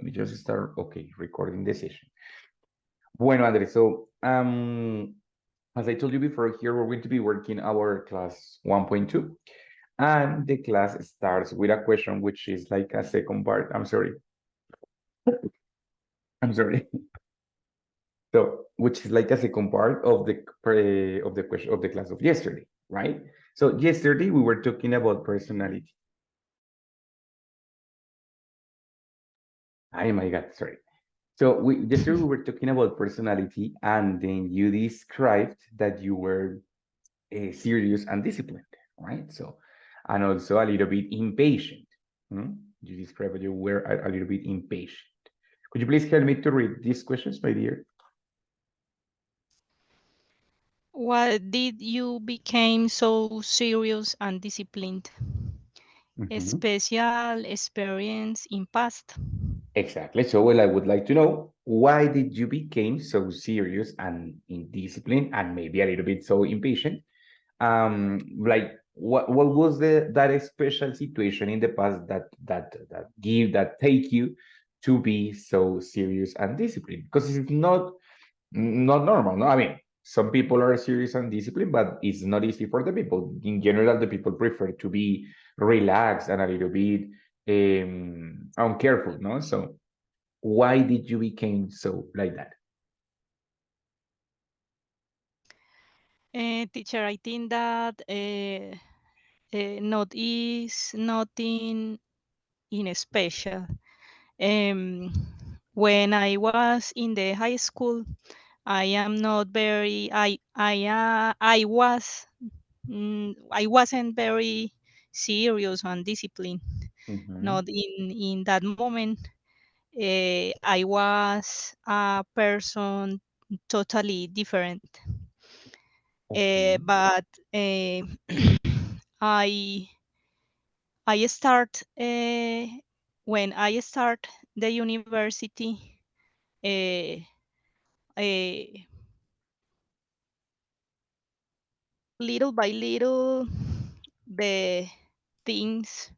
let me just start, okay, recording the session. Bueno, Andres, so as I told you before, here we're going to be working our class 1.2, and the class starts with a question which is like a second part. I'm sorry. I'm sorry. So, which is like a second part of the question of the class of yesterday, right? So yesterday we were talking about personality. Oh my God, sorry. So yesterday we were talking about personality, and then you described that you were serious and disciplined, right? So, and also a little bit impatient. Hmm? You described that you were a little bit impatient. Could you please help me to read these questions, my dear? What did you became so serious and disciplined? Mhm. Special experience in past. Exactly. So, well, I would like to know, why did you become so serious and indisciplined and maybe a little bit so impatient? Like what was that special situation in the past that take you to be so serious and disciplined? Because it's not normal, no? I mean, some people are serious and disciplined, but it's not easy for the people. In general, the people prefer to be relaxed and a little bit uncareful, no? So why did you become so like that? Teacher, I think that not is nothing in special. Um, when I was in the high school, I am not very. I was. I wasn't very serious and disciplined. Mhm. Not in that moment. I was a person totally different. Okay. But I I start when I start the university. Uh, uh, Little by little, the things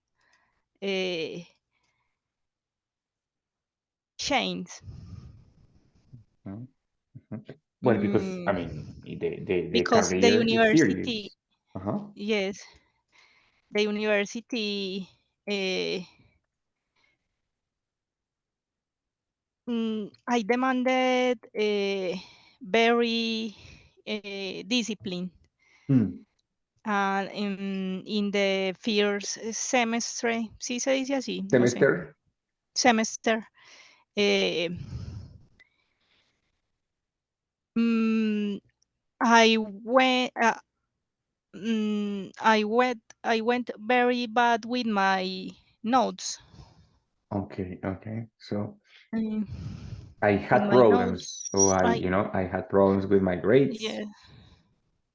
uh, change. Mhm. Mhm. Well, because I Mm, mean, the because the career is university, serious. Uh-huh. yes, the university, uh, I demanded very discipline. Hmm. And in the first semestre, sí se dice así, no sé, Semester. semester, eh, mm, I went, I went very bad with my notes. Okay, okay. So Mm, I with had my problems. So notes, I had problems with my grades. yeah.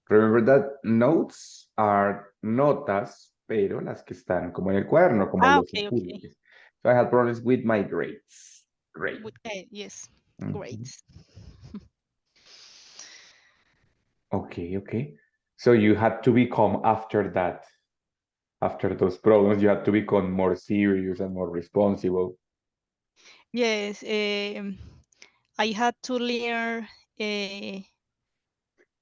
Remember that notes are notas, pero las que están como en el cuaderno, como Ah, los okay, okay. apuntes. So I had problems with my grades. Great. Yes, great. Mhm. Okay, okay. So you had to become after that, after those problems, you had to become more serious and more responsible. Yes, I had to learn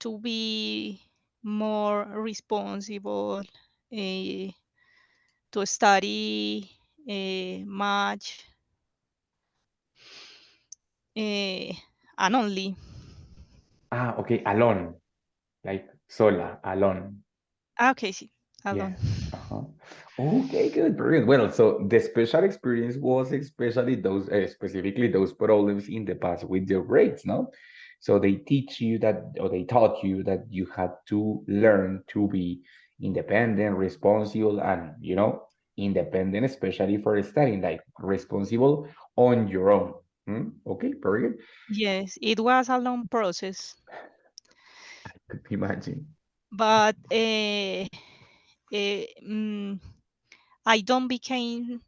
to be more responsible, uh, to study much, uh, and only. Ah, okay, alone, like sola, alone. Ah, okay, sí, alone. Yeah. Uh-huh. Okay, good, brilliant. Well, so the special experience was especially those, specifically those problems in the past with your grades, no? So they teach you that, or they taught you that you had to learn to be independent, responsible, and, independent, especially for studying, like responsible on your own. Hmm? Okay, very good. Yes, it was a long process, I could imagine. but uh, mm, I don't became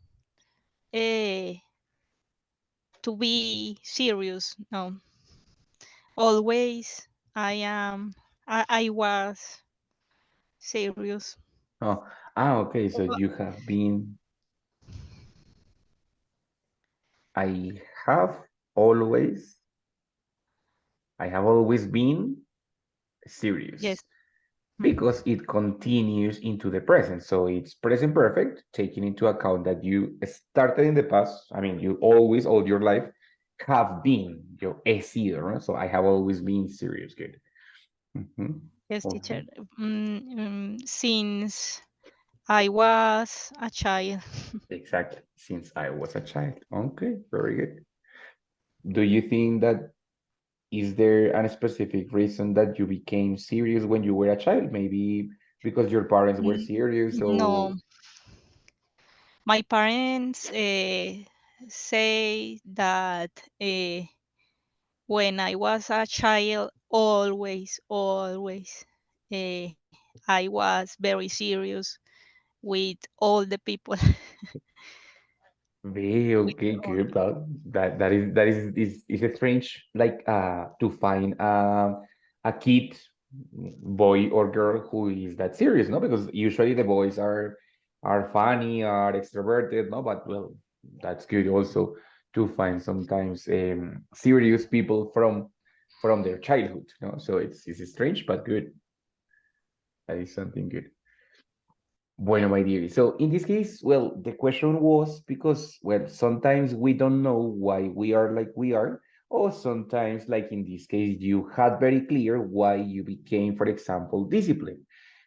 uh, to be serious. No, always I am. I was serious. Oh, okay, so you have been. I have always, I have always been serious Yes. Mhm. because it continues into the present. So it's present perfect, taking into account that you started in the past. I mean, you always, all your life, have been, yo he sido, no? So I have always been serious. Good. Mhm. Yes, Okay. teacher. Since I was a child. Exactly. Since I was a child. Okay, very good. Do you think that is there a specific reason that you became serious when you were a child? Maybe because your parents were N- serious, No, or my parents say that when I was a child, always, I was very serious with all the people. okay, with okay, all good. the, Well, that is a strange like to find a kid, boy or girl who is that serious, no? Because usually the boys are funny, are extroverted, no? But well, that's good also to find sometimes serious people from their childhood, no? So it's strange but good. That is something good. Bueno, my dear. So in this case, well, the question was because, well, sometimes we don't know why we are like we are, or sometimes, like in this case, you had very clear why you became, for example, disciplined.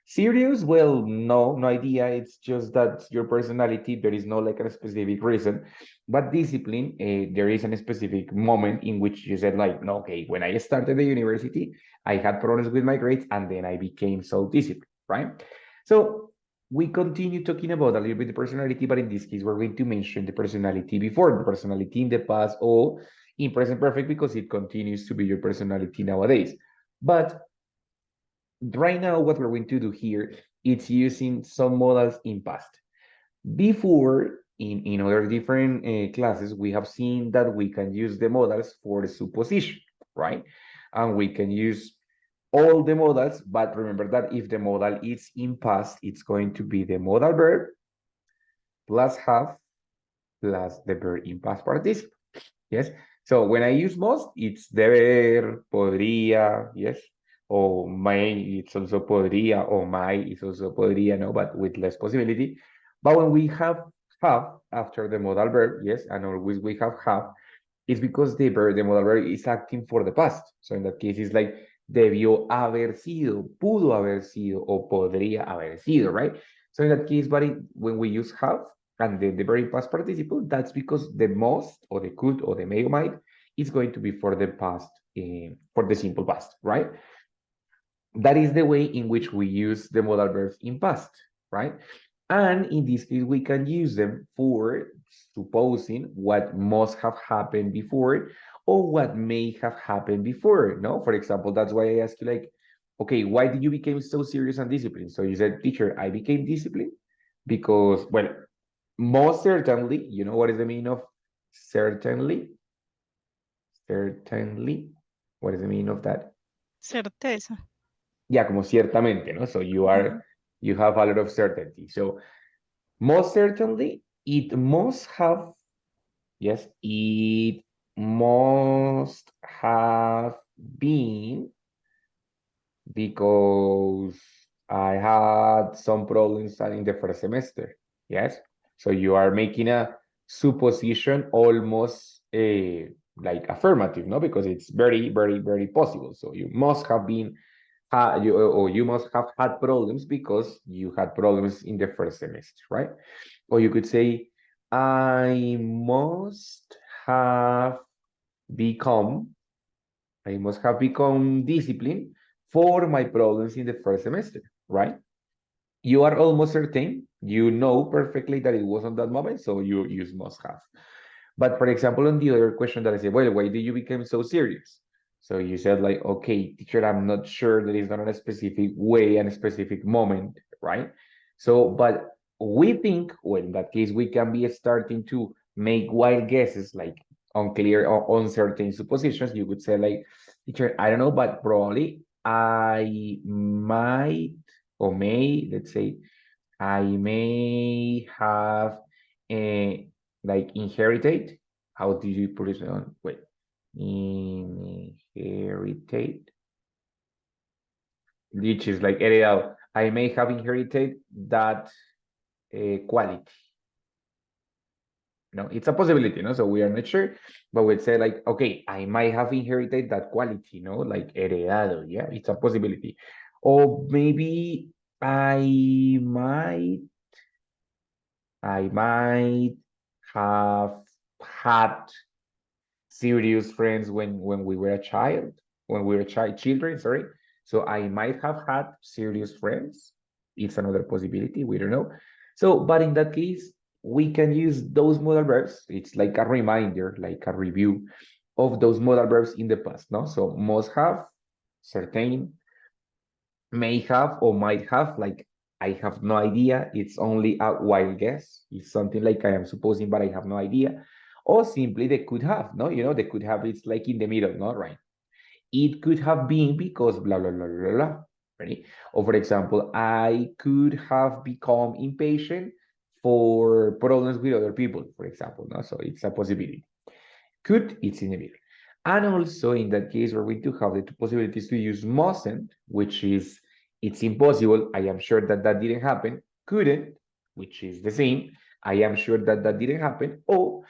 Serious? Well, no, no idea. It's just that your personality, there is no like a specific reason. But discipline, there is a specific moment in which you said, like, no, okay, when I started the university, I had problems with my grades, and then I became so disciplined, right? So we continue talking about a little bit the personality, but in this case, we're going to mention the personality before, the personality in the past, or in present perfect because it continues to be your personality nowadays. But right now, what we're going to do here, it's using some models in past. Before, in other different classes, we have seen that we can use the models for the supposition, right? And we can use all the modals, but remember that if the modal is in past, it's going to be the modal verb plus have plus the verb in past participle. Yes. So when I use most, it's deber, podría, yes. Or may, it's also podría, or might, it's also podría, no, but with less possibility. But when we have after the modal verb, yes, and always we have, it's because the modal verb is acting for the past. So in that case, it's like debió haber sido, pudo haber sido, o podría haber sido, right? So in that case, but when we use have and the very past participle, that's because the most or the could or the may or might is going to be for the past, for the simple past, right? That is the way in which we use the modal verbs in past, right? And in this case, we can use them for supposing what must have happened before or what may have happened before. No, for example, that's why I asked you, like, okay, why did you become so serious and disciplined? So you said, teacher, I became disciplined because, well, most certainly, you know what is the meaning of certainly? Certainly. What is the meaning of that? certeza. Yeah, como ciertamente, no? So Mhm. you have a lot of certainty. So most certainly, it must have, yes, it must have been because I had some problems in the first semester. Yes. So you are making a supposition almost like affirmative, no? Because it's very, very, very possible. So you must have been, or you must have had problems because you had problems in the first semester, right? Or you could say, I must have become I must have become disciplined for my problems in the first semester, right? You are almost certain, you know perfectly that it was on that moment, so you use must have. But for example, on the other question that I said, well, why did you become so serious? So you said like, okay, teacher, I'm not sure that it's not in a specific way and a specific moment, right? So, but we think, well, in that case, we can be starting to make wild guesses, like unclear or uncertain suppositions. You could say like, teacher, I don't know, but probably I might or may, let's say, I may have like inherited. How do you put it on? Wait. Inherited, which is like heredado. I may have inherited that quality. No, it's a possibility, no? So we are not sure, but we'd say like, okay, I might have inherited that quality, no? Like heredado, yeah, it's a possibility. Or maybe I might, I might have had serious friends when we were a child, when we were children, sorry. So I might have had serious friends. It's another possibility. We don't know. So, but in that case, we can use those modal verbs. It's like a reminder, like a review of those modal verbs in the past. No, so must have, certain, may have or might have. Like I have no idea. It's only a wild guess. It's something like I am supposing, but I have no idea. Or simply they could have, no, they could have, it's like in the middle, no, right? It could have been because blah, blah, blah, blah, blah. Ready? Or for example, I could have become impatient for problems with other people, for example, no? So it's a possibility. Could, it's in the middle. And also in that case, we're going to have the two possibilities to use mustn't, which is it's impossible. I am sure that that didn't happen. Couldn't, which is the same. I am sure that that didn't happen. Or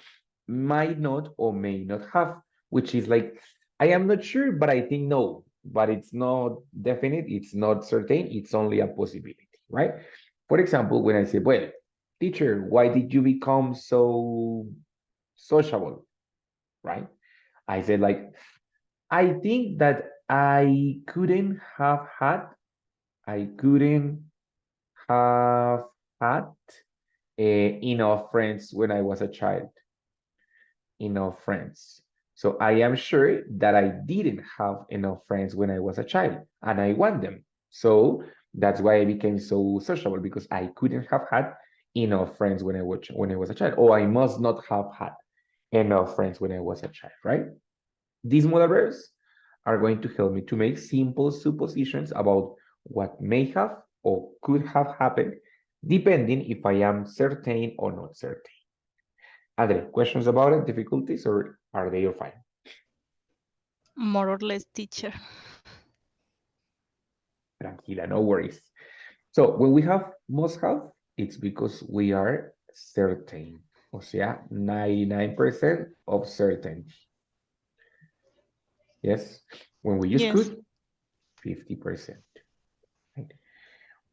might not or may not have, which is like, I am not sure, but I think no. But it's not definite, it's not certain, it's only a possibility, right? For example, when I say, well, teacher, why did you become so sociable, right? I said like, I think that I couldn't have had enough friends when I was a child, enough friends. So I am sure that I didn't have enough friends when I was a child, and I want them. So that's why I became so sociable, because I couldn't have had enough friends when I was a child, or I must not have had enough friends when I was a child, right? These modal verbs are going to help me to make simple suppositions about what may have or could have happened, depending if I am certain or not certain. Are there questions about it, difficulties, or are they all fine? More or less, teacher. Tranquila, no worries. So when we have must have, it's because we are certain. O sea, 99% of certainty. Yes. When we use Yes. could, 50%. Right?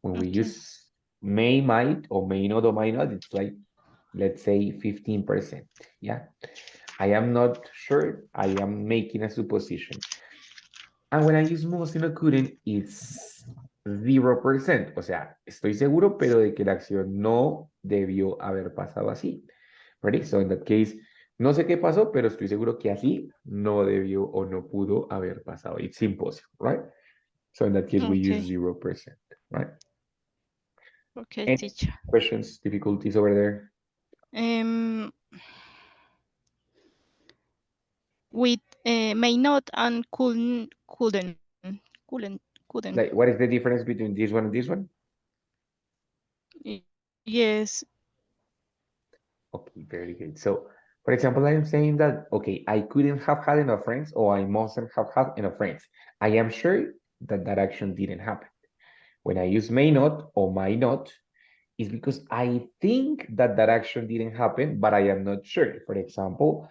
When we Okay. use may, might, or might not, it's like, let's say 15%. Yeah. I am not sure. I am making a supposition. And when I use most in a couldn't, it's 0%. O sea, estoy seguro, pero de que la acción no debió haber pasado así. Ready? So in that case, no sé qué pasó, pero estoy seguro que así no debió o no pudo haber pasado. It's impossible, right? So in that case, we use Okay. 0%, right? Okay, Any teacher. questions, difficulties over there? Um, with may not and couldn't. Like, what is the difference between this one and this one? Yes. Okay, very good. So, for example, I am saying that, okay, I couldn't have had enough friends, or I mustn't have had enough friends. I am sure that that action didn't happen. When I use may not or might not, is because I think that that action didn't happen, but I am not sure. For example,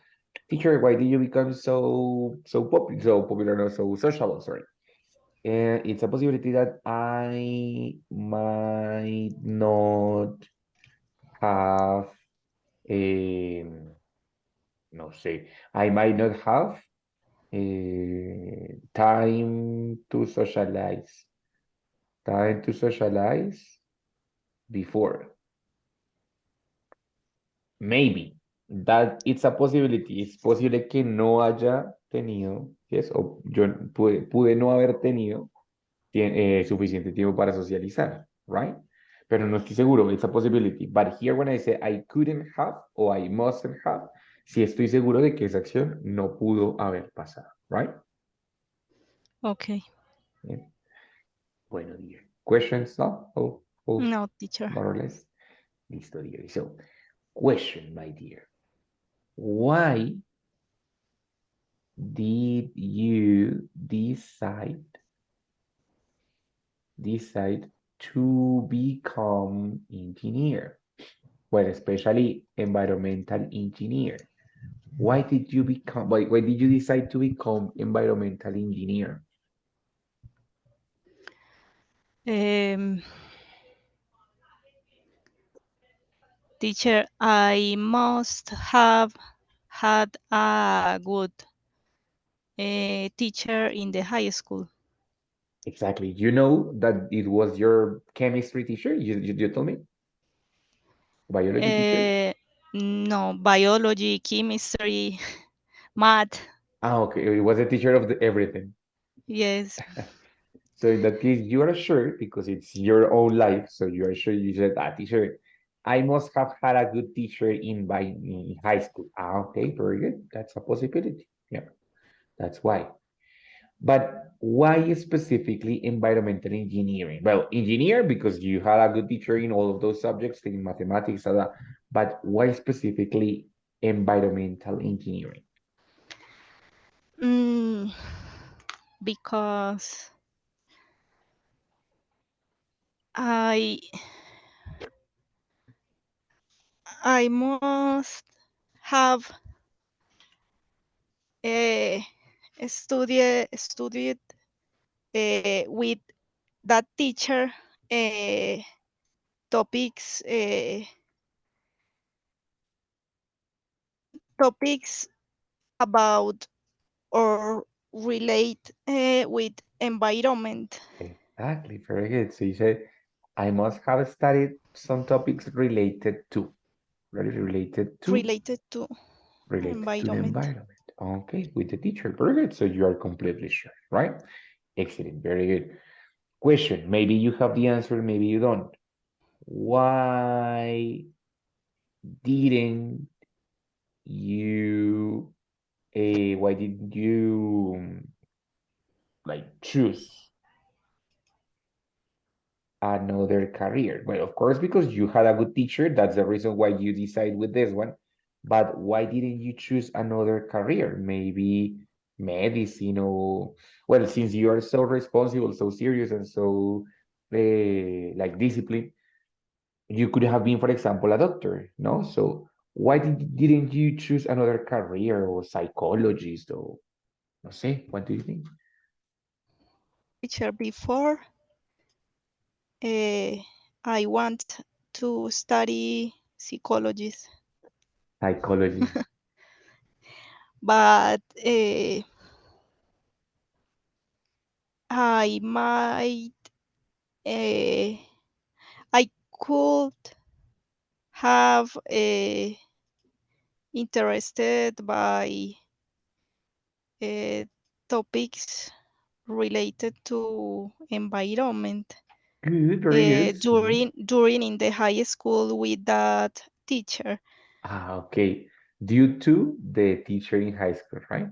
teacher, why did you become so popular, no, so sociable? Sorry. It's a possibility that I might not have, no sé, I might not have time to socialize, before. Maybe that it's a possibility. Es posible que no haya tenido, yes, o yo pude no haber tenido suficiente tiempo para socializar, right? Pero no estoy seguro, it's a possibility. But here when I say I couldn't have o I mustn't have, sí estoy seguro de que esa acción no pudo haber pasado, right? Okay. Yeah. Bueno, dear. Questions, no? Oh, No, teacher. more or less. Listo, dear. So, question, my dear. why did you decide to become engineer? Well, especially environmental engineer. Why did you decide to become environmental engineer? Um, Teacher, I must have had a good teacher in the high school. Exactly. You know that it was your chemistry teacher, you told me? Biology teacher? Uh, no, biology, chemistry, math. Ah, okay. It was a teacher of everything. Yes, So in that case, you are sure because it's your own life. So you are sure you said, ah, teacher, I must have had a good teacher in high school. Ah, okay, very good. That's a possibility. Yeah, that's why. But why specifically environmental engineering? Well, engineer because you had a good teacher in all of those subjects, in mathematics, but why specifically environmental engineering? mm, because I I must have uh, studied with that teacher uh, topics topics about or relate with environment Exactly, very good. So you said, I must have studied some topics related to, related to related to the environment. environment. Okay, with the teacher. Very good. So you are completely sure, right? Excellent, very good. Question, maybe you have the answer, maybe you don't. Why didn't you, why did you like choose another career? Well, of course, because you had a good teacher. That's the reason why you decide with this one. But why didn't you choose another career? Maybe medicine or, well, since you are so responsible, so serious, and so like disciplined, you could have been, for example, a doctor, no? So why didn't you choose another career or psychologist or, no sé, what do you think? Teacher before uh, I want to study psychology, Psychology. but I might uh, I could have interested by uh, topics related to environment Good, very good. So, during in the high school with that teacher. okay. Due to the teacher in high school, right?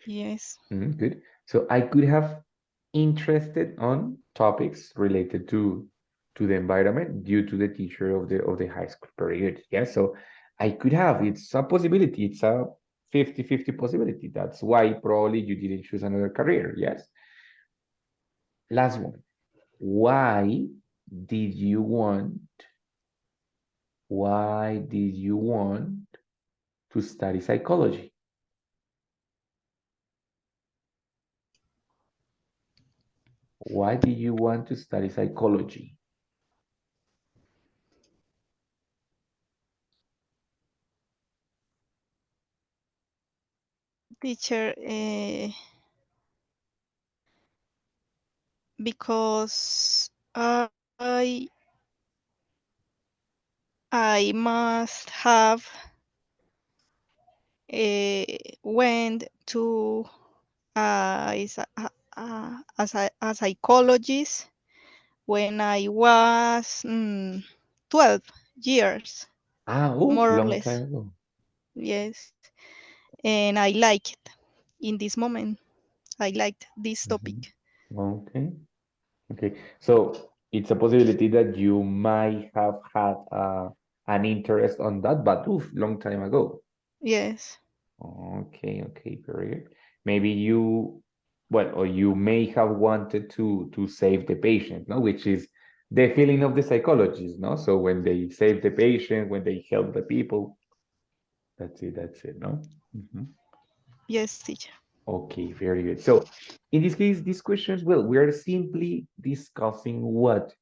Yes, Good. So I could have interested on topics related to the environment due to the teacher of the high school. Very good. Yeah. So I could have. It's a possibility. It's a 50-50 possibility. That's why probably you didn't choose another career. Yes. Last one. Why did you want? Why did you want to study psychology? Why did you want to study psychology? teacher, because I must have went to a psychologist when I was 12 years, Ah, oh, more or long less. time ago. Yes. And I like it in this moment. I liked this Mhm. topic. Okay. Okay. So it's a possibility that you might have had an interest on that, but oof, long time ago. Yes. Okay, okay, very good. Maybe you, well, or you may have wanted to save the patient, no? Which is the feeling of the psychologist, no? So when they save the patient, when they help the people, that's it, no? Mhm. Yes, teacher. Okay, very good. So in this case, these questions, well, we are simply discussing what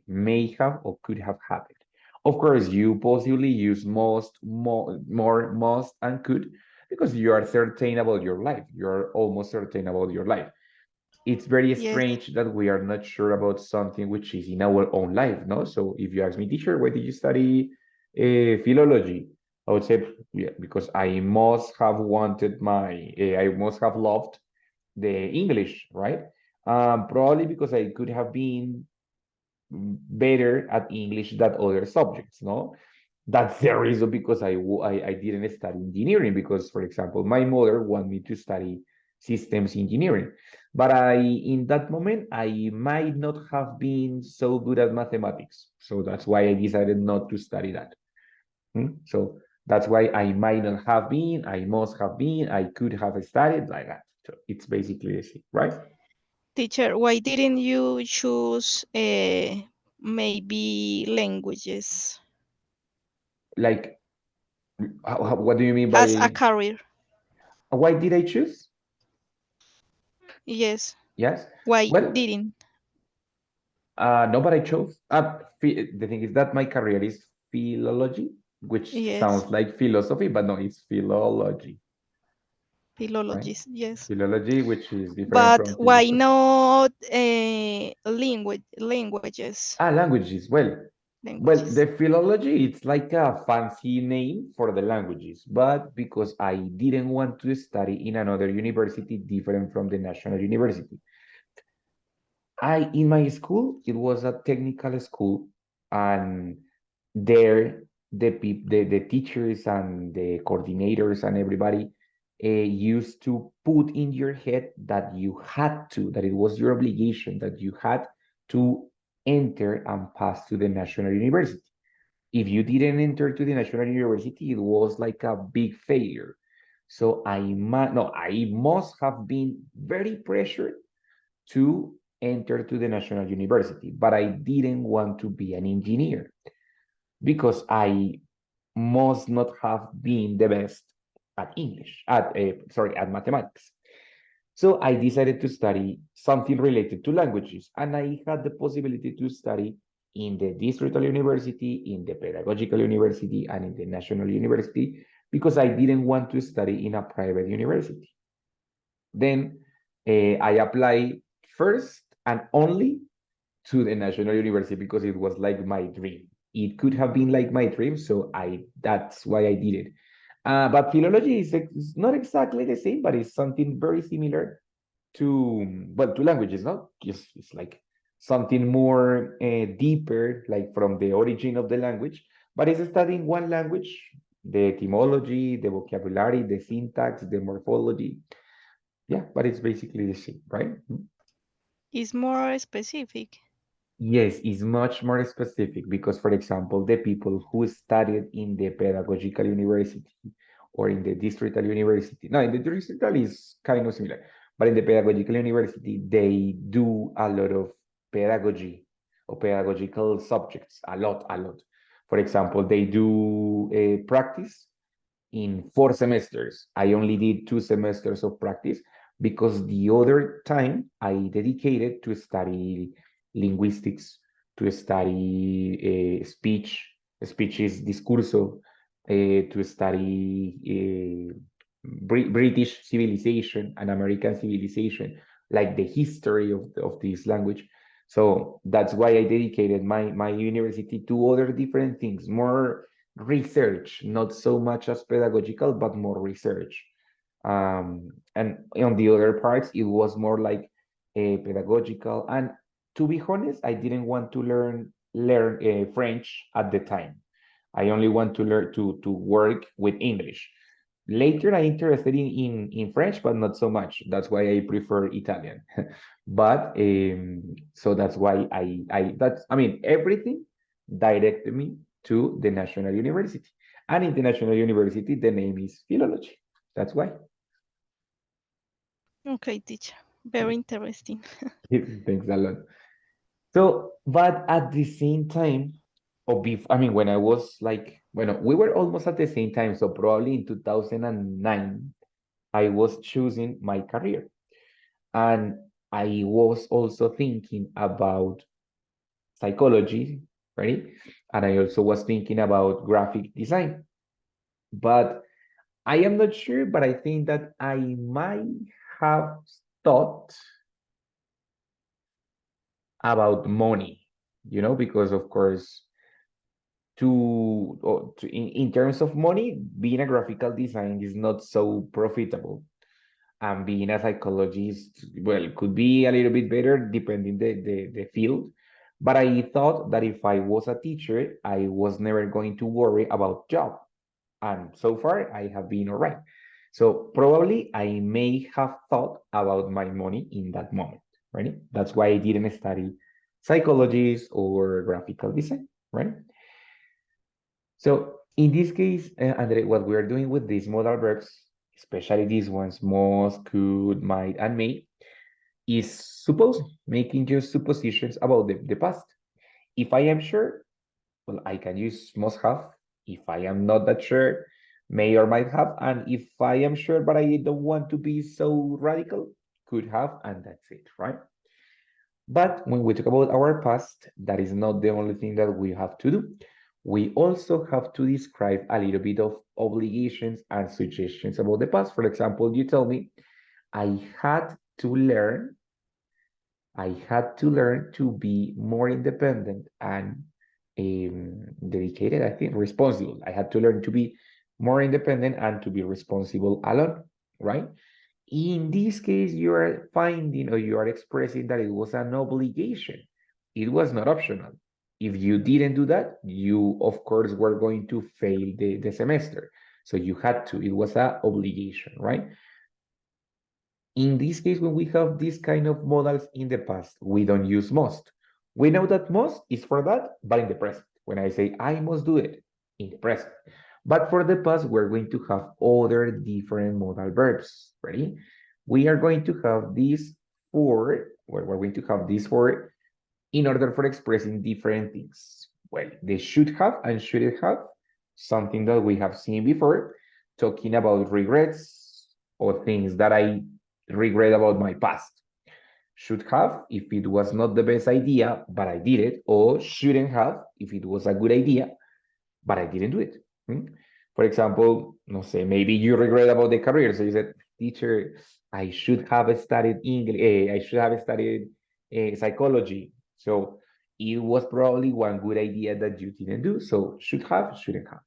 may have or could have happened. Of course, you possibly use most, more, must, and could because you are certain about your life. You're almost certain about your life. It's very Yes. strange that we are not sure about something which is in our own life, no? So if you ask me, teacher, why did you study philology? I would say, yeah, because I must have wanted I must have loved the English, right? Probably because I could have been better at English than other subjects, no? That's the reason because I didn't study engineering because, for example, my mother wanted me to study systems engineering. But in that moment, I might not have been so good at mathematics. So that's why I decided not to study that. So that's why I might not have been, I must have been, I could have studied like that. So it's basically the same, right? Teacher, why didn't you choose maybe languages Like, what do you mean as a by career? why did I choose? Yes. Yes. Why Well, didn't? no, but I chose. The thing is that my career is philology, which Yes. sounds like philosophy, but no, it's philology, right? Philologies. Yes. Philology, which is different But from why philosophy. not languages? Languages. Well, Languages. the philology, it's like a fancy name for the languages, but because I didn't want to study in another university different from the national university. In my school, it was a technical school, and there the teachers and the coordinators and everybody used to put in your head that you had to, that it was your obligation, that you had to enter and pass to the national university. If you didn't enter to the national university, it was like a big failure. So I must have been very pressured to enter to the national university, but I didn't want to be an engineer because I must not have been the best at English, at mathematics. So I decided to study something related to languages, and I had the possibility to study in the distrital university, in the pedagogical university, and in the national university because I didn't want to study in a private university. Then I applied first and only to the national university because it was like my dream. It could have been like my dream, so I that's why I did it. But philology is not exactly the same, but it's something very similar to to languages, no? It's like something more deeper, like from the origin of the language. But it's studying one language, the etymology, the vocabulary, the syntax, the morphology. Yeah, but it's basically the same, right? Is more specific. Yes, it's much more specific because, for example, the people who studied in the pedagogical university or in the distrital university, no, in the distrital is kind of similar, but in the pedagogical university, they do a lot of pedagogy or pedagogical subjects, a lot, a lot. For example, they do a practice in 4 semesters. I only did 2 semesters of practice because the other time I dedicated to study linguistics, to study speech is discurso, to study British civilization and American civilization, like the history of this language. So that's why I dedicated my university to other different things, more research, not so much as pedagogical, but more research. And on the other parts, it was more like a pedagogical. And to be honest, I didn't want to learn French at the time. I only want to learn to work with English. Later, I interested in French, but not so much. That's why I prefer Italian. But so that's why I mean everything directed me to the National University. An international university, the name is philology. That's why. Okay, teacher. Very interesting. Thanks a lot. So, but at the same time, I mean, when I was like, when we were almost at the same time, so probably in 2009, I was choosing my career. And I was also thinking about psychology, right? And I also was thinking about graphic design. But I am not sure, but I think that I might have thought about money, because of course, in terms of money, being a graphical design is not so profitable. And being a psychologist, well, could be a little bit better depending the field. But I thought that if I was a teacher, I was never going to worry about job. And so far, I have been all right. So probably I may have thought about my money in that moment, right? That's why I didn't study psychology or graphical design, right? So in this case, Andre, what we are doing with these modal verbs, especially these ones, must, could, might, and may, is supposing, making just suppositions about the past. If I am sure, well, I can use must have. If I am not that sure, may or might have. And if I am sure, but I don't want to be so radical, could have, and that's it, right? But when we talk about our past, that is not the only thing that we have to do. We also have to describe a little bit of obligations and suggestions about the past. For example, you tell me, I had to learn, I had to learn to be more independent and dedicated, I think, responsible. I had to learn to be more independent and to be responsible alone, right? In this case, you are finding or you are expressing that it was an obligation. It was not optional. If you didn't do that, you, of course, were going to fail the semester. So you had to, it was an obligation, right? In this case, when we have this kind of modals in the past, we don't use must. We know that must is for that, but in the present. When I say I must do it, in the present. But for the past, we're going to have other different modal verbs. Ready? We are going to have these four, we're going to have these four in order for expressing different things. Well, they should have and shouldn't have, something that we have seen before, talking about regrets or things that I regret about my past. Should have if it was not the best idea, but I did it, or shouldn't have if it was a good idea, but I didn't do it. For example, no say, maybe you regret about the career. So you said, teacher, I should have studied English, I should have studied psychology. So it was probably one good idea that you didn't do. So should have, shouldn't have.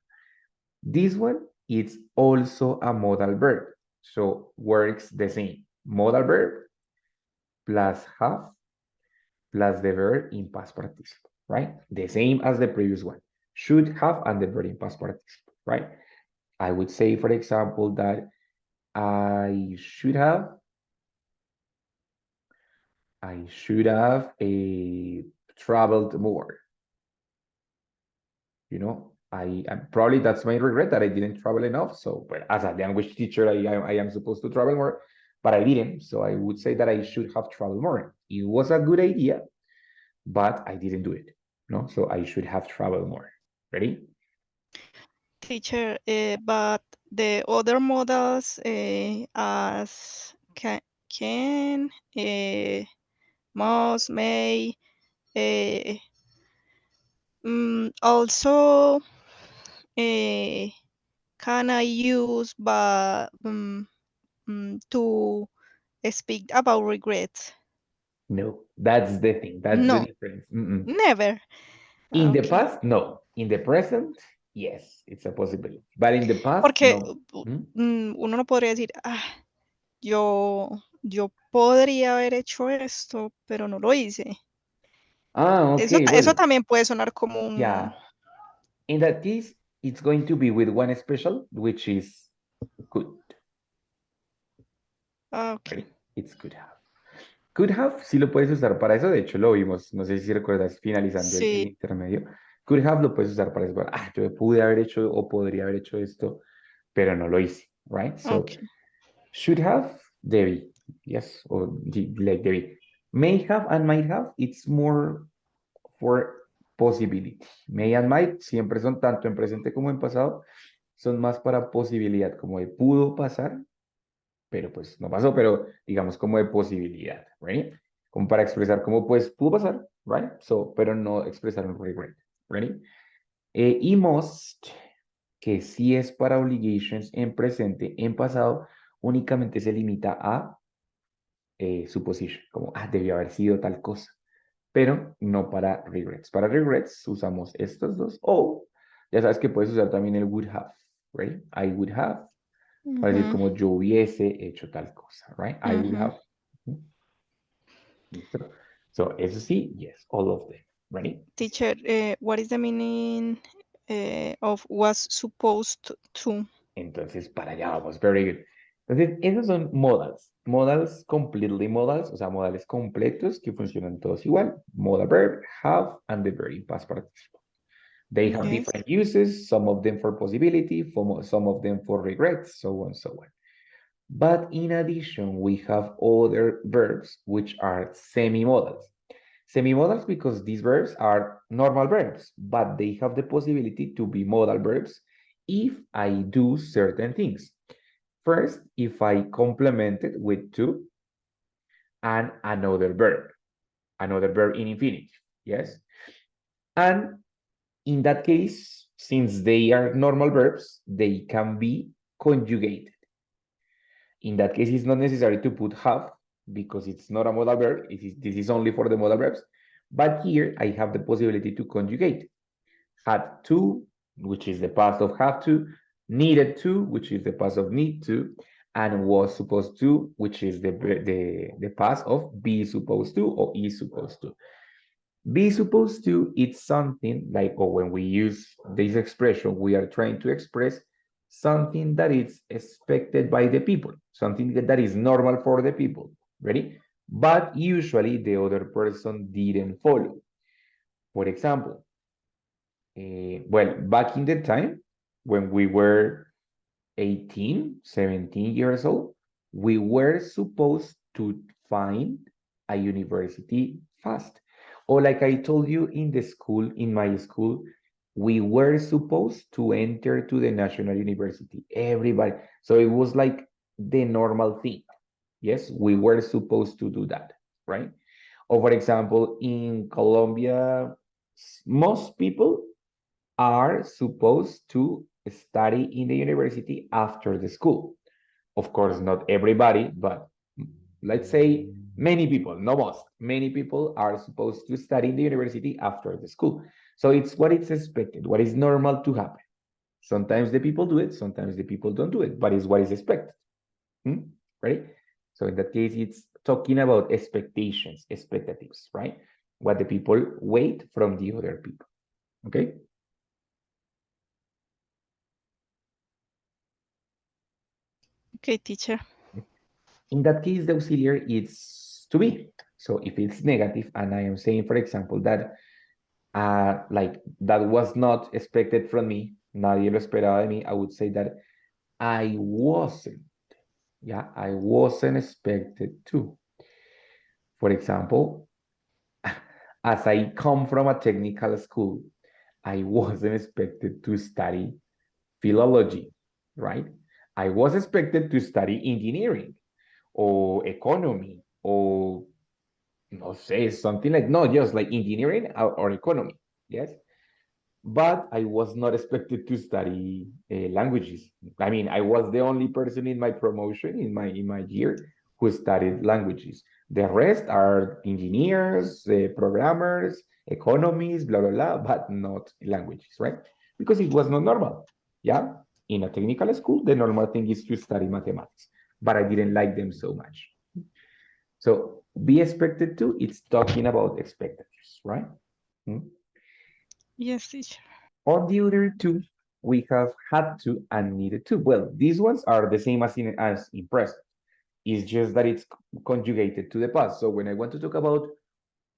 This one, it's also a modal verb. So works the same. Modal verb plus have plus the verb in past participle, right? The same as the previous one. Should have and the verb in past participle, right? I would say, for example, that I should have, I should have traveled more. I probably that's my regret that I didn't travel enough. So, but as a language teacher, I am supposed to travel more, but I didn't. So I would say that I should have traveled more. It was a good idea, but I didn't do it. No, so I should have traveled more. Ready? Teacher, but the other models as can, must, may, uh, also can I use but to speak about regrets? No, that's the thing. That's the No, difference. never. In the Okay. past, no. In the present, yes, it's a possibility. But in the past, Porque no. Mm? uno no podría decir, yo podría haber hecho esto, pero no lo hice. Okay. Eso Well, también puede sonar como un... yeah. In that case, it's going to be with one special, which is could. Ok. Right? It's could have. Could have, sí lo puedes usar para eso. De hecho, lo vimos. No sé si recuerdas finalizando el Sí, intermedio. Could have lo puedes usar para decir, ah, yo pude haber hecho o podría haber hecho esto, pero no lo hice, right? So, Okay. should have, debí, yes, or like debí. May have and might have, it's more for possibility. May and might siempre son tanto en presente como en pasado, son más para posibilidad, como de pudo pasar, pero pues no pasó, pero digamos como de posibilidad, right? Como para expresar como pues pudo pasar, right? So, pero no expresar un regret, ready? Y must, que sí es para obligations en presente, en pasado, únicamente se limita a supposition, como, ah, debió haber sido tal cosa, pero no para regrets. Para regrets usamos estos dos, o ya sabes que puedes usar también el would have, right? I would have, para decir Mm-hmm. como yo hubiese hecho tal cosa, right? I would Mm-hmm. have. ¿Listo? So, eso sí, yes, all of them, ready? Teacher, what is the meaning of was supposed to? Entonces, para allá vamos, very good. Entonces, esos son modals. Modals completely modals, o sea, modales completos que funcionan todos igual. Modal verb, have, and the verb in past participle. They have Yes. different uses, some of them for possibility, some of them for regrets, so on, so on. But in addition, we have other verbs which are semi-modals. Semi-modals because these verbs are normal verbs, but they have the possibility to be modal verbs if I do certain things. First, if I complement it with to and another verb in infinitive, yes? And in that case, since they are normal verbs, they can be conjugated. In that case, it's not necessary to put have because it's not a modal verb. This is only for the modal verbs. But here I have the possibility to conjugate. Had to, which is the past of have to, needed to, which is the past of need to, and was supposed to, which is the past of be supposed to or is supposed to. Be supposed to, it's something like, or when we use this expression, we are trying to express something that is expected by the people, something that is normal for the people, ready? But usually the other person didn't follow. For example, well, back in the time when we were 18, 17 years old, we were supposed to find a university fast. Or like I told you in the school, in my school, we were supposed to enter to the national university. Everybody. So it was like the normal thing. Yes, we were supposed to do that, right? Or for example, in Colombia, most people are supposed to study in the university after the school. Of course, not everybody, but let's say many people, no most, many people are supposed to study in the university after the school. So it's what it's expected, what is normal to happen. Sometimes the people do it, sometimes the people don't do it, but it's what is expected. Right? So in that case, it's talking about expectations, expectatives, right? What the people wait from the other people. Okay? Okay, teacher. In that case, the auxiliary is to be. So if it's negative, and I am saying, for example, that like that was not expected from me, nadie lo esperaba de mí, I would say that I wasn't. Yeah, I wasn't expected to. For example, as I come from a technical school, I wasn't expected to study philology, right? I was expected to study engineering or economy or no sé, something like, no, just like engineering or economy, yes? But I was not expected to study languages. I mean, I was the only person in my promotion in my year who studied languages. The rest are engineers, programmers, economists, blah blah blah, but not languages, right? Because it was not normal. Yeah, in a technical school, the normal thing is to study mathematics, but I didn't like them so much. So be expected to, it's talking about expectations, right? Hmm? Yes, teacher. On the other two, we have had to and needed to. Well, these ones are the same as in present. It's just that it's conjugated to the past. So when I want to talk about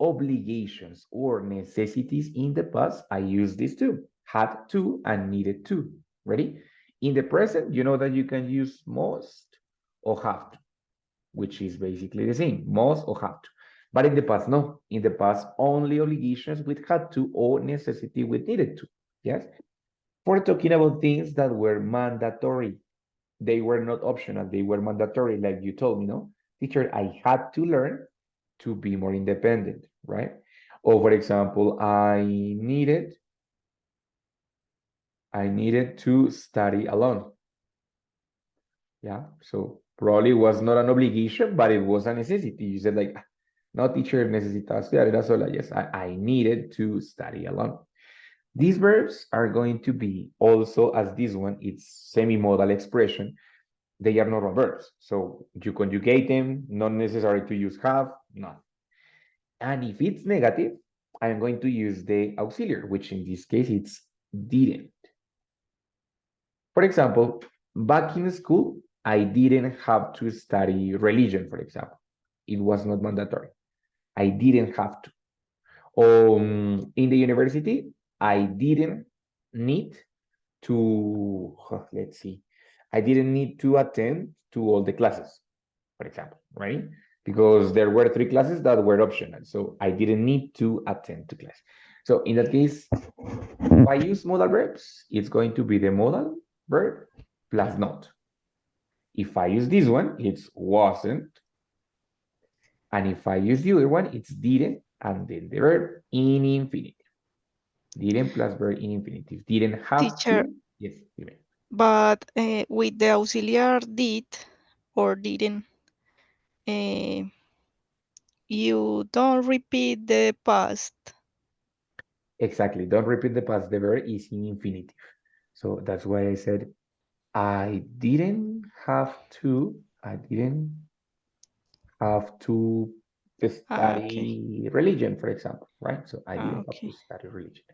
obligations or necessities in the past, I use these two, had to and needed to. Ready? In the present, you know that you can use must or have to, which is basically the same, must or have to. But in the past, no. In the past, only obligations with had to or necessity with needed to. Yes? For talking about things that were mandatory, they were not optional, they were mandatory, like you told me, no? Teacher, I had to learn to be more independent, right? Or for example, I needed to study alone. Yeah, so probably was not an obligation, but it was a necessity. You said like, no, teacher, necesitaba estudiar, era sola. Yes, I needed to study alone. These verbs are going to be also, as this one, it's semi-modal expression. They are normal verbs. So you conjugate them, not necessary to use have, none. And if it's negative, I'm going to use the auxiliary, which in this case it's didn't. For example, back in school, I didn't have to study religion, for example. It was not mandatory. I didn't have to. In the university, I didn't need to, let's see, I didn't need to attend to all the classes, for example, right? Because there were 3 classes that were optional. So I didn't need to attend to class. So in that case, if I use modal verbs, it's going to be the modal verb plus not. If I use this one, it's wasn't. And if I use the other one, it's didn't, and then the verb in infinitive. Didn't plus verb in infinitive. Didn't have Teacher, to. Yes, dime. but with the auxiliary did or didn't, uh, you don't repeat the past. Exactly. Don't repeat the past. The verb is in infinitive. So that's why I said I didn't have to. I didn't have to Okay. study religion, for example, right? So I didn't have to Okay. study religion.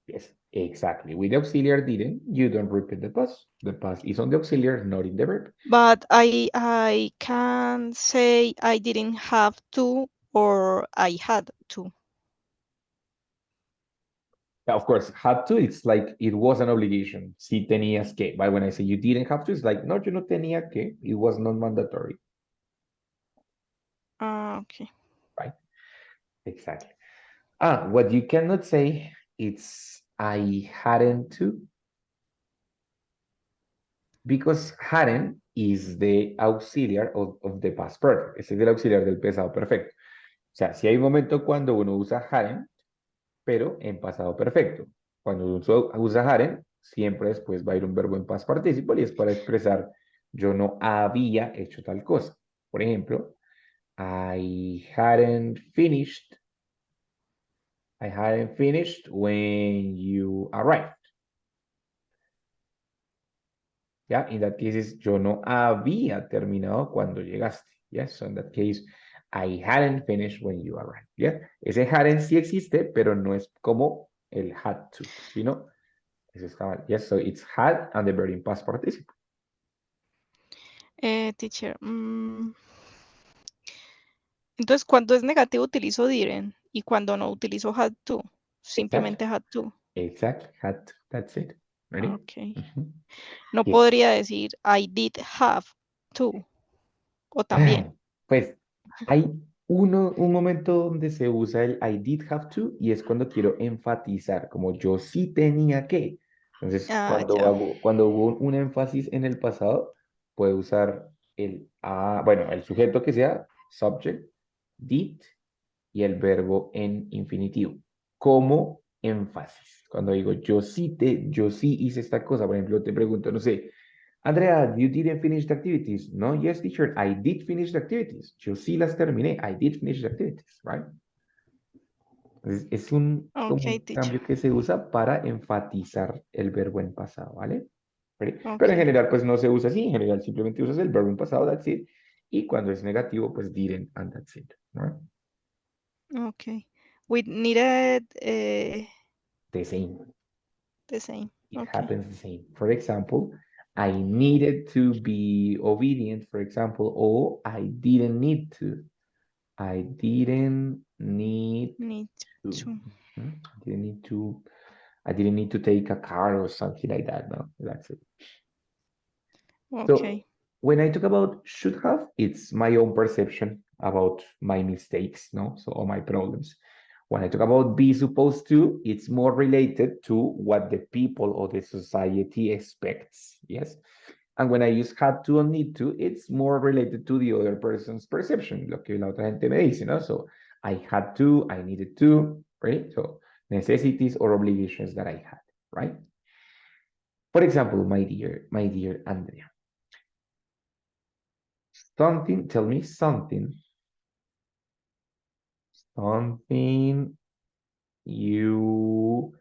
Yes, exactly. With the auxiliary didn't, you don't repeat the past. The past is on the auxiliary, not in the verb. But I can say I didn't have to or I had to. Yeah, of course, had to, it's like it was an obligation. Si tenías que. But when I say you didn't have to, it's like, no, you no tenía que. It was not mandatory, Okay. right? Exactly. What you cannot say, it's I hadn't to, because hadn't is the auxiliar of the past perfect. Ese es el auxiliar del pasado perfecto. O sea, si hay un momento cuando uno usa hadn't, pero en pasado perfecto. Cuando uno usa hadn't, siempre después va a ir un verbo en past participle y es para expresar yo no había hecho tal cosa. Por ejemplo, I hadn't finished. I hadn't finished when you arrived. ¿Ya? In that case is yo no había terminado cuando llegaste. Yes, so in that case, I hadn't finished when you arrived. Yeah, ese hadn't sí existe, pero no es como el had to, sino eso está mal. Yes, so it's had and the verb in past participle. Teacher, entonces cuando es negativo utilizo didn't y cuando no utilizo had to. Exactly. Simplemente had to. Exactly. Had to. That's it. Ready? Okay. Mhm. No Yes. podría decir I did have to o también. Pues hay un momento donde se usa el I did have to y es cuando quiero enfatizar, como yo sí tenía que. Entonces, Ah, cuando ya. cuando hubo un énfasis en el pasado, puedo usar bueno, el sujeto que sea, subject, did, y el verbo en infinitivo, como énfasis. Cuando digo yo sí hice esta cosa, por ejemplo, te pregunto, no sé, Andrea, you didn't finish the activities. No, yes, teacher, I did finish the activities. Yo sí las terminé. I did finish the activities, right? Es como Okay, un teacher. cambio que se usa para enfatizar el verbo en pasado, ¿vale? Pero en Okay. general, pues no se usa así. En general, simplemente usas el verbo en pasado, that's it. Y cuando es negativo, pues didn't and that's it, right? Okay. With needed The same. the same. It Okay. happens the same. For example, I needed to be obedient, for example, or I didn't need to. I didn't need Need to. to. Mhm. Didn't need to. I didn't need to take a car or something like that. No, that's it. So Okay. when I talk about should have, it's my own perception about my mistakes, no? So all my problems. When I talk about be supposed to, it's more related to what the people or the society expects. Yes. And when I use had to or need to, it's more related to the other person's perception. Lo que la otra gente me dice, ¿no? So I had to, I needed to, right? So necessities or obligations that I had, right? For example, my dear Andrea, tell me something you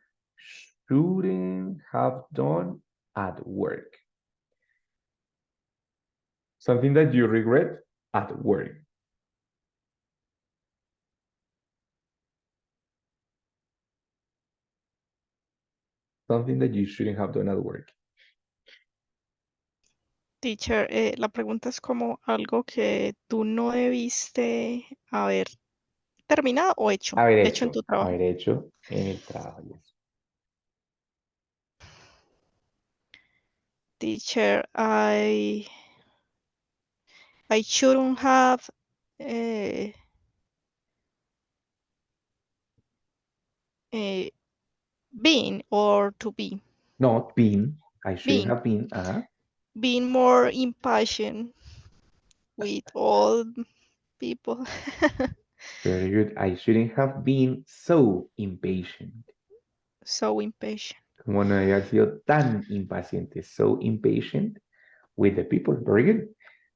shouldn't have done at work. Something that you regret at work. Something that you shouldn't have done at work. Teacher, la pregunta es como algo que tú no debiste haber terminado o hecho en tu trabajo. Haber hecho en el trabajo. Yes. Teacher, I shouldn't have uh, uh, been or to be Not been. I shouldn't being have been. being more impatient with all people. Very good. I shouldn't have been so impatient. So impatient. Como no haber sido tan impaciente. So impatient with the people. Very good.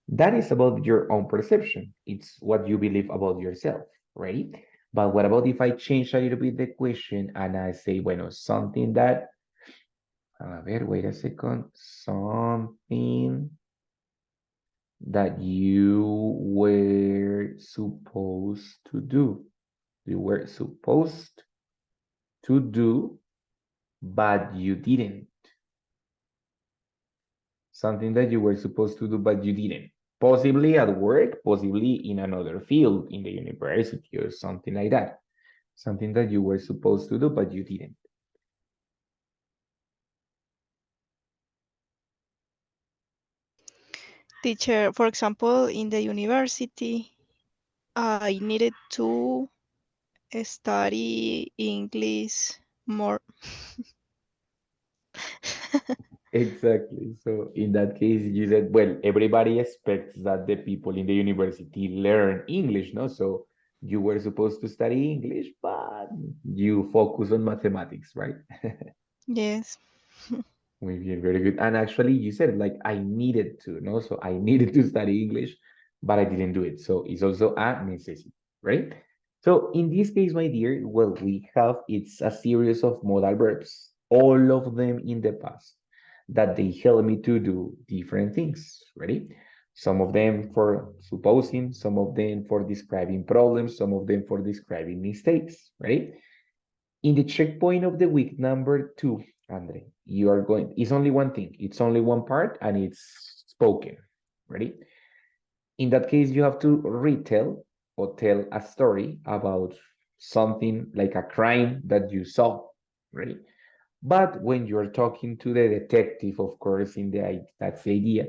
That is about your own perception. It's what you believe about yourself, right? But what about if I change a little bit the question and I say, bueno, something that, a ver, wait a second, something that you were supposed to do. You were supposed to do, but you didn't. Something that you were supposed to do, but you didn't. Possibly at work, possibly in another field, in the university or something like that. Something that you were supposed to do, but you didn't. Teacher, for example, in the university, I needed to study English more. Exactly. So in that case, you said, well, everybody expects that the people in the university learn English, no? So you were supposed to study English, but you focus on mathematics, right? Yes. Muy bien, very good. And actually, you said like I needed to, no? So I needed to study English, but I didn't do it. So it's also a necessity, right? So in this case, my dear, well, we have it's a series of modal verbs, all of them in the past, that they help me to do different things. Ready? Some of them for supposing, some of them for describing problems, some of them for describing mistakes. Ready? In the checkpoint of the week number 2, Andre, you are going, it's only one thing, it's only one part, and it's spoken. Ready? In that case, you have to retell or tell a story about something like a crime that you saw. Ready? But when you're talking to the detective, of course, that's the idea,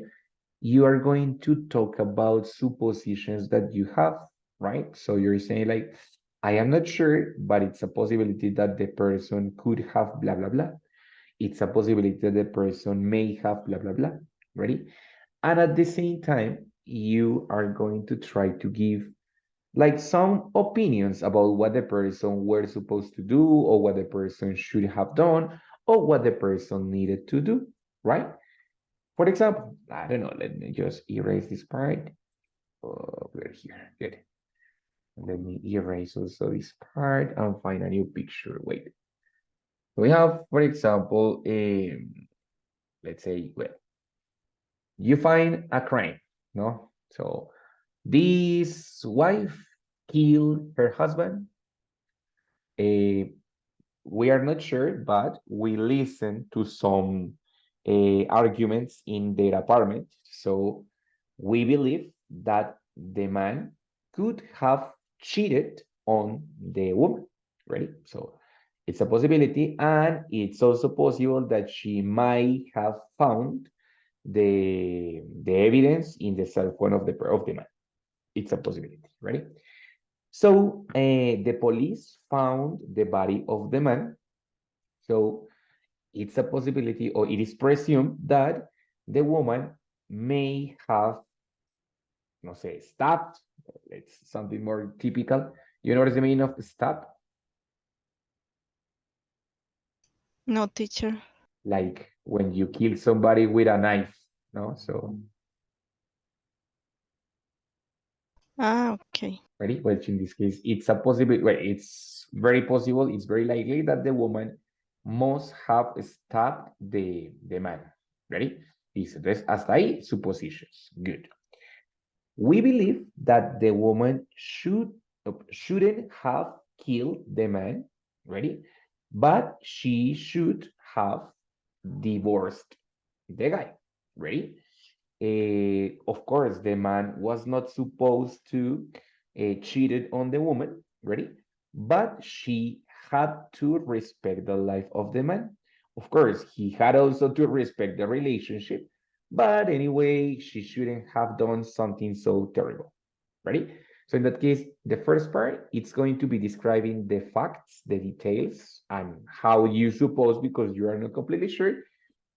you are going to talk about suppositions that you have, right? So you're saying like, I am not sure, but it's a possibility that the person could have blah, blah, blah. It's a possibility that the person may have blah, blah, blah. Ready? And at the same time, you are going to try to give like some opinions about what the person were supposed to do or what the person should have done or what the person needed to do, right? For example, I don't know, let me just erase this part. We're here, good. Let me erase also this part and find a new picture. Wait. We have, for example, let's say, well, you find a crime, no? So this wife killed her husband. Uh, we are not sure, but we listen to some arguments in their apartment. So we believe that the man could have cheated on the woman, ready? So it's a possibility, and it's also possible that she might have found the evidence in the cell phone of the man. It's a possibility, right? So the police found the body of the man. So it's a possibility, or it is presumed that the woman may have, no say, stabbed. It's something more typical. You know what is the meaning of stab? No, teacher. Like when you kill somebody with a knife, no? So, Okay. ready? Which in this case, it's a possibility. Well, it's very possible. It's very likely that the woman must have stabbed the man. Ready? Dice, entonces, hasta ahí, suppositions. Good. We believe that the woman shouldn't have killed the man, ready? But she should have divorced the guy, ready? Of course, the man was not supposed to cheated on the woman, ready? But she had to respect the life of the man. Of course, he had also to respect the relationship, but anyway, she shouldn't have done something so terrible. Ready? So in that case, the first part, it's going to be describing the facts, the details, and how you suppose because you are not completely sure.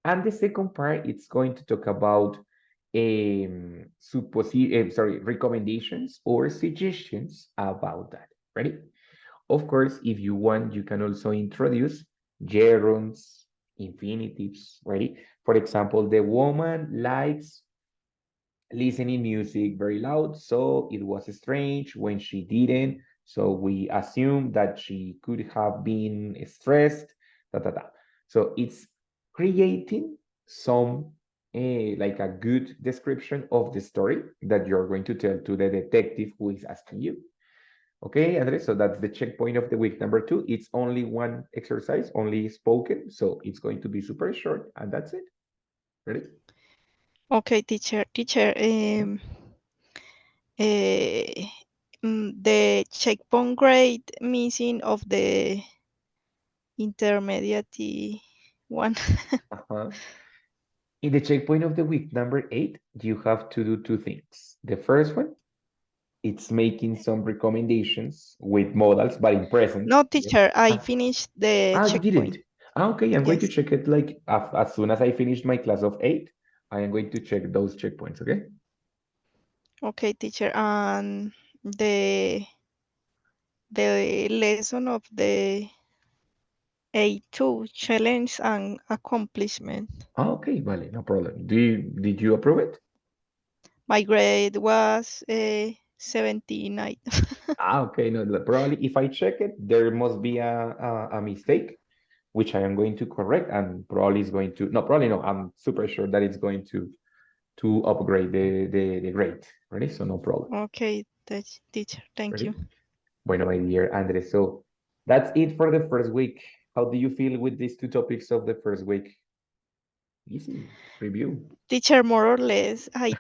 And the second part, it's going to talk about recommendations or suggestions about that. Ready? Of course, if you want, you can also introduce gerunds, infinitives, ready? For example, the woman likes listening music very loud, so it was strange when she didn't. So we assume that she could have been stressed, da, da, da. So it's creating some like a good description of the story that you're going to tell to the detective who is asking you. Okay, Andres, so that's the checkpoint of the week number 2. It's only one exercise, only spoken, so it's going to be super short, and that's it. Ready? Okay, teacher. Teacher, eh, the checkpoint grade missing of the intermediate one. Uh-huh. In the checkpoint of the week number 8, you have to do two things. The first one, it's making some recommendations with modals, but in present. No, Yes. teacher, I Ah, finished the you didn't. checkpoint. Okay, I'm going to Yes. check it like as soon as I finish my class of 8, I am going to check those checkpoints, okay? Okay, teacher. And the lesson of the A2 challenge and accomplishment. Okay, vale, no problem. Did you approve it? My grade was 79. Okay, no, probably if I check it, there must be a mistake, which I am going to correct, and probably is going to, no, probably no, I'm super sure that it's going to upgrade the grade. Ready? So no problem. Okay, teacher, thank Ready? you. Bueno, my dear Andres. So that's it for the first week. How do you feel with these two topics of the first week? Easy review. Teacher, more or less, I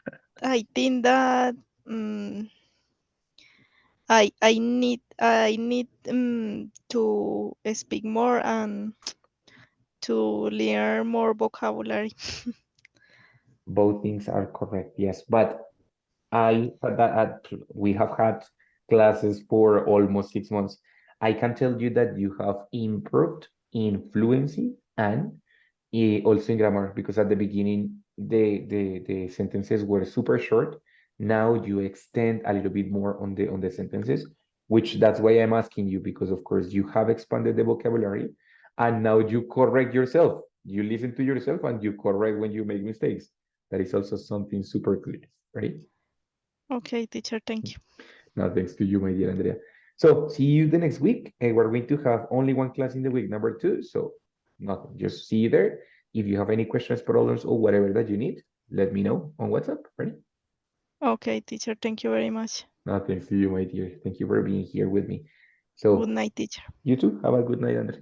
think that um, I need to speak more and to learn more vocabulary. Both things are correct, yes. But we have had classes for almost 6 months. I can tell you that you have improved in fluency and also in grammar because at the beginning the sentences were super short. Now you extend a little bit more on the sentences, which that's why I'm asking you because of course you have expanded the vocabulary and now you correct yourself. You listen to yourself and you correct when you make mistakes. That is also something super clear, right? Okay, teacher, thank you. No, thanks to you, my dear Andrea. So see you the next week. We're going to have only one class in the week, number 2. So nothing, just see you there. If you have any questions, problems, or whatever that you need, let me know on WhatsApp. Ready? Okay, teacher, thank you very much. No, thanks to you, my dear. Thank you for being here with me. Good So night, teacher. you too. Have a good night, Andrea.